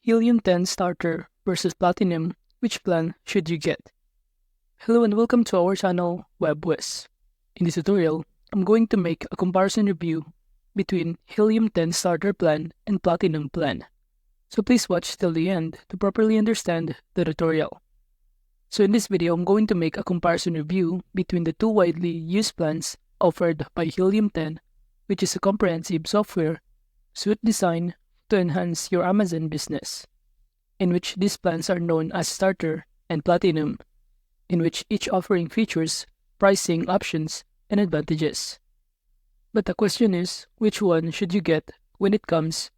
Helium 10 Starter versus Platinum, which plan should you get? Hello and welcome to our channel, WebWiz. In this tutorial, I'm going to make a comparison review between Helium 10 Starter Plan and Platinum Plan. So please watch till the end to properly understand the tutorial. So in this video, I'm going to make a comparison review between the two widely used plans offered by Helium 10, which is a comprehensive software suite designed to enhance your Amazon business, in which these plans are known as Starter and Platinum, in which each offering features, pricing options, and advantages. But the question is, which one should you get when it comes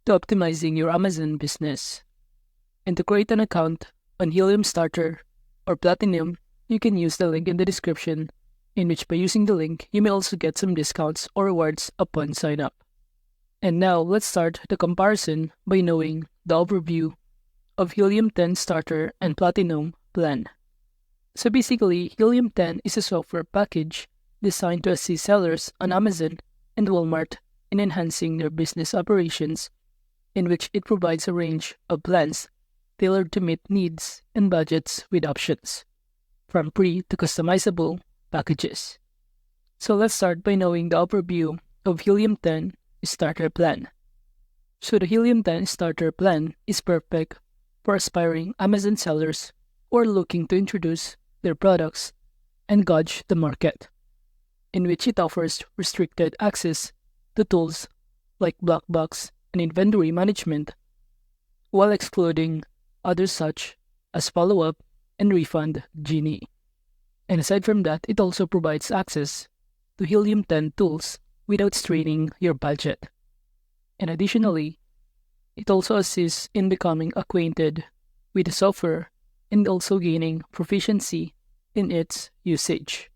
to optimizing your Amazon business? And to create an account on Helium Starter or Platinum, you can use the link in the description, in which by using the link, you may also get some discounts or rewards upon sign up. And now, let's start the comparison by knowing the overview of Helium 10 Starter and Platinum Plan. So basically, Helium 10 is a software package designed to assist sellers on Amazon and Walmart in enhancing their business operations, in which it provides a range of plans tailored to meet needs and budgets with options, from pre to customizable packages. So let's start by knowing the overview of Helium 10 Starter Plan. So the Helium 10 Starter Plan is perfect for aspiring Amazon sellers who are looking to introduce their products and gauge the market, in which it offers restricted access to tools like Black Box and inventory management, while excluding others such as follow-up and refund Genie. And aside from that, it also provides access to Helium 10 tools without straining your budget. And additionally, it also assists in becoming acquainted with the software and also gaining proficiency in its usage.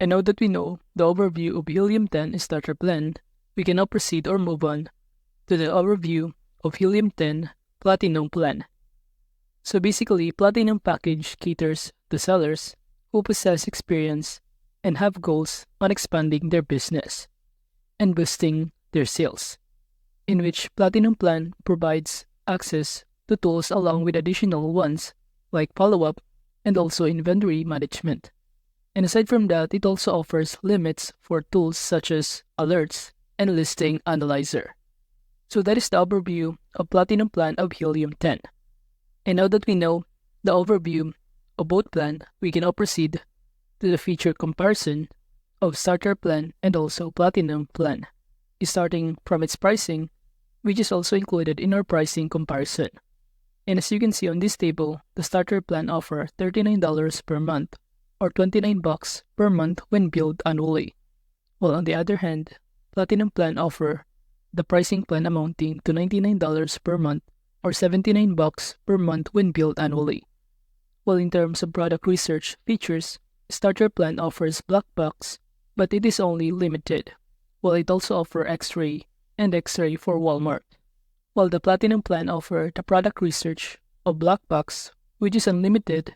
And now that we know the overview of Helium 10 Starter Plan, we can now proceed or move on to the overview of Helium 10 Platinum Plan. So basically, Platinum package caters to sellers who possess experience and have goals on expanding their business and boosting their sales, in which Platinum Plan provides access to tools along with additional ones like follow-up and also inventory management. And aside from that, it also offers limits for tools such as alerts and listing analyzer. So that is the overview of Platinum Plan of Helium 10. And now that we know the overview of both plans, we can now proceed to the feature comparison of Starter Plan and also Platinum Plan, starting from its pricing, which is also included in our pricing comparison. And as you can see on this table, the Starter Plan offers $39 per month or $29 per month when billed annually, while on the other hand, Platinum Plan offers the pricing plan amounting to $99 per month or $79 per month when billed annually. While in terms of product research features, Starter Plan offers Black Box, but it is only limited, while it also offers X-ray and X-ray for Walmart. While the Platinum Plan offers the product research of Black Box, which is unlimited,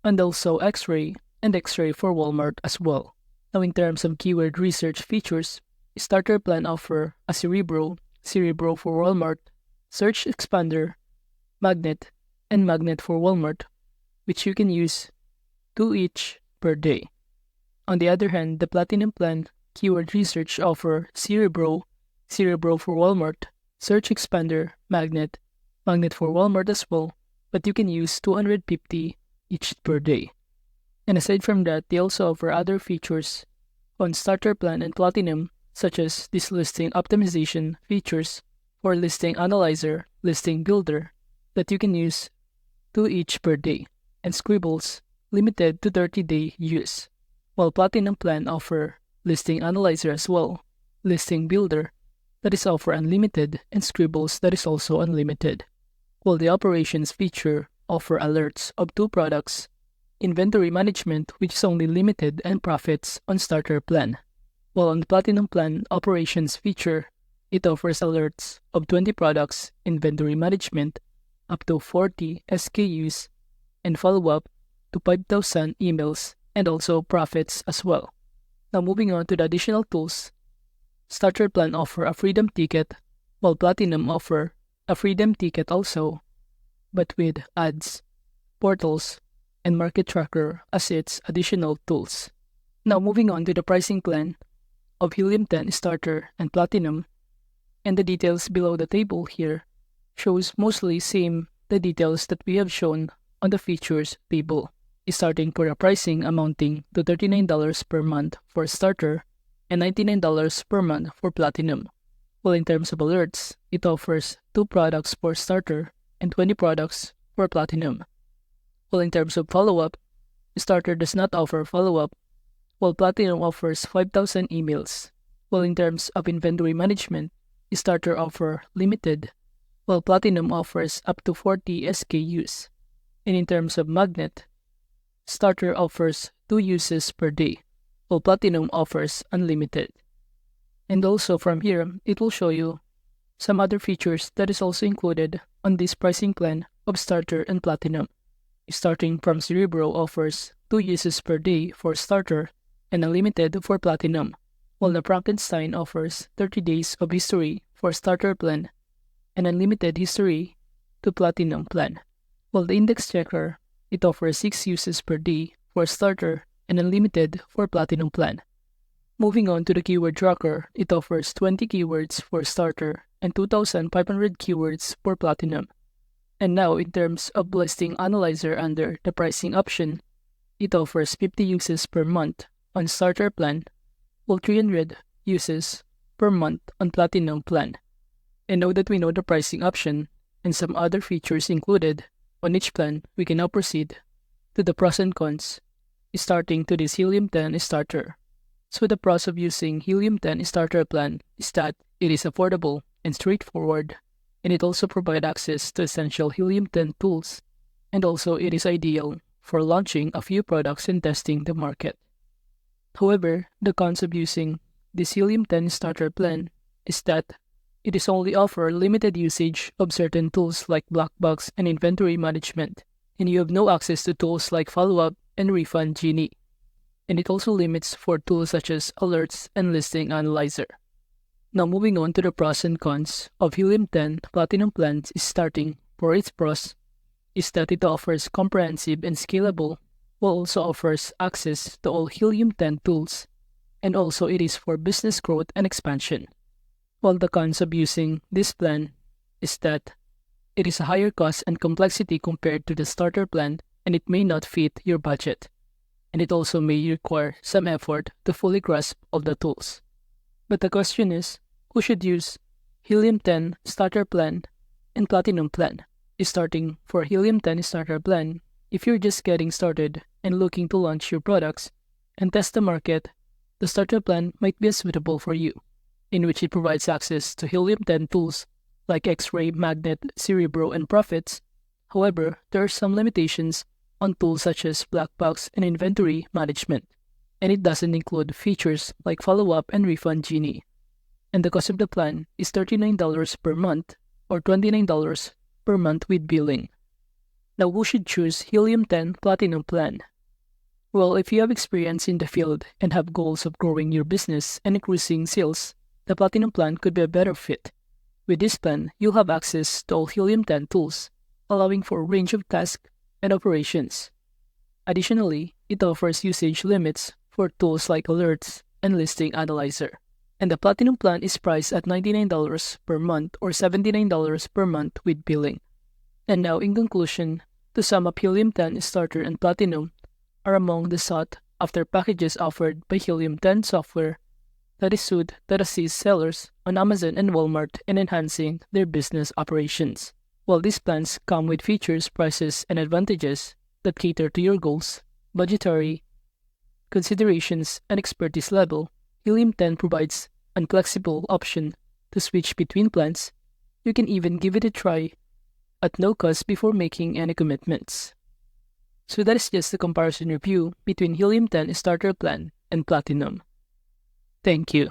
and also X-ray and X-ray for Walmart as well. Now in terms of keyword research features, Starter Plan offers a Cerebro for Walmart, Search Expander, Magnet, and Magnet for Walmart, which you can use 2 each per day. On the other hand, the Platinum Plan keyword research offers Cerebro for Walmart, Search Expander, Magnet for Walmart as well, but you can use 250 each per day. And aside from that, they also offer other features on Starter Plan and Platinum, such as this listing optimization features for Listing Analyzer, Listing Builder, that you can use 2 each per day, and Scribbles limited to 30-day use, while Platinum Plan offer Listing Analyzer as well, Listing Builder that is offer unlimited, and Scribbles that is also unlimited, while the Operations feature offer alerts of 2 products, Inventory Management which is only limited and profits on Starter Plan, while on the Platinum Plan Operations feature, it offers alerts of 20 products, Inventory Management, up to 40 SKUs, and follow-up to 5,000 emails, and also profits as well. Now moving on to the additional tools, Starter Plan offer a Freedom Ticket, while Platinum offer a freedom ticket also, but with ads, portals, and market tracker as its additional tools. Now moving on to the pricing plan of Helium 10 Starter and Platinum, and the details below the table here shows mostly same the details that we have shown on the features table, starting for a pricing amounting to $39 per month for Starter and $99 per month for Platinum. Well, in terms of alerts, it offers 2 products for Starter and 20 products for Platinum. Well, in terms of follow-up, Starter does not offer follow-up, while Platinum offers 5,000 emails. While in terms of inventory management, Starter offers limited, while Platinum offers up to 40 SKUs. And in terms of magnet, Starter offers 2 uses per day, while Platinum offers unlimited. And also from here, it will show you some other features that is also included on this pricing plan of Starter and Platinum. Starting from Cerebro offers 2 uses per day for Starter and unlimited for Platinum, while the Frankenstein offers 30 days of history for Starter plan and unlimited history to Platinum plan. While the Index Checker, it offers 6 uses per day for Starter and unlimited for Platinum plan. Moving on to the Keyword Tracker, it offers 20 keywords for Starter and 2,500 keywords for Platinum. And now, in terms of listing analyzer under the pricing option, it offers 50 uses per month on Starter plan, while 300 uses per month on Platinum plan. And now that we know the pricing option and some other features included on each plan, we can now proceed to the pros and cons, starting to this Helium 10 Starter. So the pros of using Helium 10 Starter plan is that it is affordable and straightforward, and it also provides access to essential Helium 10 tools, and also it is ideal for launching a few products and testing the market. However, the cons of using this Helium 10 Starter plan is that it is only offer limited usage of certain tools like Black Box and inventory management, and you have no access to tools like Follow-up and Refund Genie. And it also limits for tools such as Alerts and Listing Analyzer. Now moving on to the pros and cons of Helium 10 Platinum plans is starting for its pros is that it offers comprehensive and scalable, while also offers access to all Helium 10 tools, and also it is for business growth and expansion. While the cons of using this plan is that it is a higher cost and complexity compared to the Starter plan, and it may not fit your budget, and it also may require some effort to fully grasp all the tools. But the question is, who should use Helium 10 Starter plan and Platinum plan? Starting for Helium 10 Starter plan, if you're just getting started and looking to launch your products and test the market, the Starter plan might be suitable for you, in which it provides access to Helium 10 tools like X-Ray, Magnet, Cerebro, and Profits. However, there are some limitations on tools such as Black Box and inventory management, and it doesn't include features like Follow-Up and Refund Genie. And the cost of the plan is $39 per month or $29 per month with billing. Now, who should choose Helium 10 Platinum plan? Well, if you have experience in the field and have goals of growing your business and increasing sales, the Platinum plan could be a better fit. With this plan, you'll have access to all Helium 10 tools, allowing for a range of tasks and operations. Additionally, it offers usage limits for tools like Alerts and Listing Analyzer. And the Platinum plan is priced at $99 per month or $79 per month with billing. And now, in conclusion, to sum up, Helium 10 Starter and Platinum are among the sought-after packages offered by Helium 10 software that assists sellers on Amazon and Walmart in enhancing their business operations. While these plans come with features, prices, and advantages that cater to your goals, budgetary considerations, and expertise level, Helium 10 provides a flexible option to switch between plans. You can even give it a try at no cost before making any commitments. So that is just a comparison review between Helium 10 Starter Plan and Platinum. Thank you.